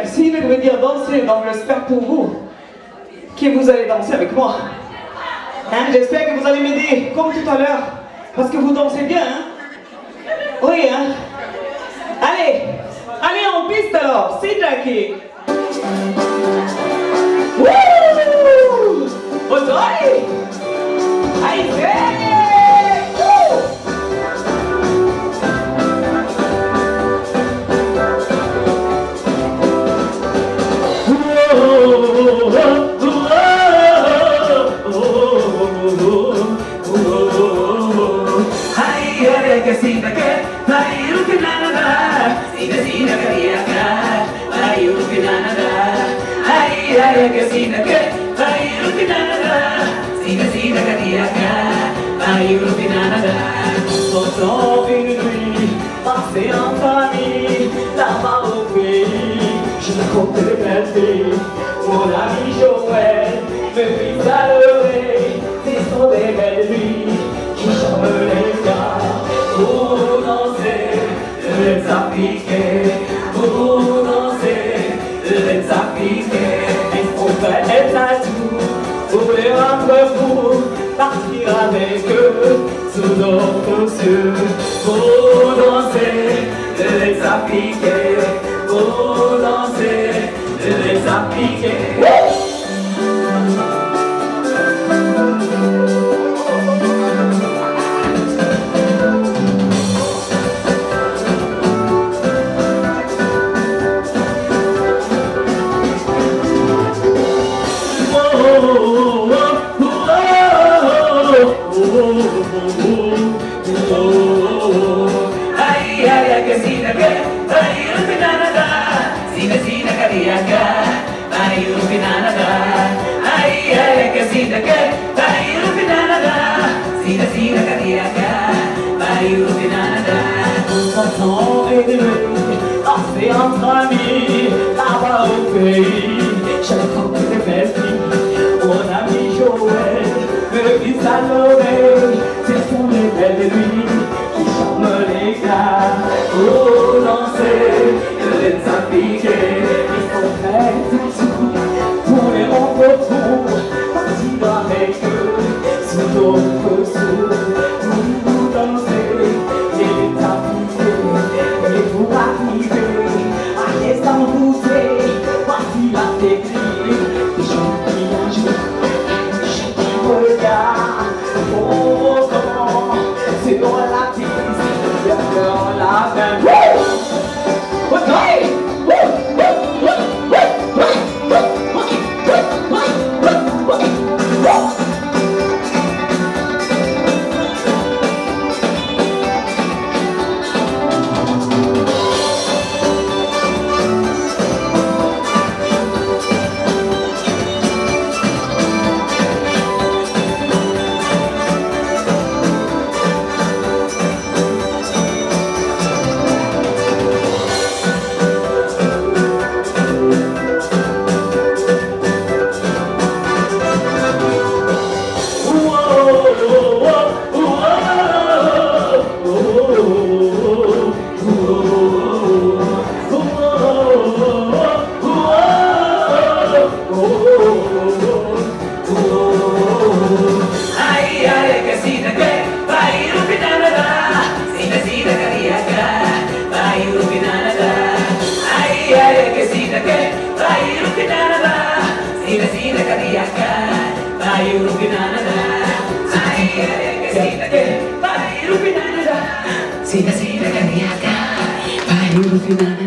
Si je veux dire danser, donc j'espère pour vous que vous allez danser avec moi. Hein, j'espère que vous allez m'aider comme tout à l'heure, parce que vous dansez bien. Hein? Oui, hein? Allez, allez en piste alors, c'est Jackie. Wouh! Odoi! Aïe! Pourtant une nuit, passée en famille, là-bas au pays, je raconte les belles filles. Mon ami Joël me fit à l'oreille, ce sont des belles nuits qui charment les gars. Pour danser, les appliquer, pour danser, les appliquer. Il faut faire un tout pour les rendre fous, partir avec eux sous notre cieux. Pour danser, les appliquer, pour danser, les appliquer. Passé entre amis, là-bas au pays, je raconte les belles filles. Mon ami Joël me dit à l'oreille, ce sont les belles nuits qui charment les gars. Pour danser, les appliquer, il faut faire tout pour les rendre fous, partir avec eux sous notre cieux. Pour danser, les appliquer, et pour arriver à les envoûter, voici la technique. Je dis un jour, je dis regarde, oh comment c'est dans la piste, derrière la main. Sina sina kaniaka, payu pinana.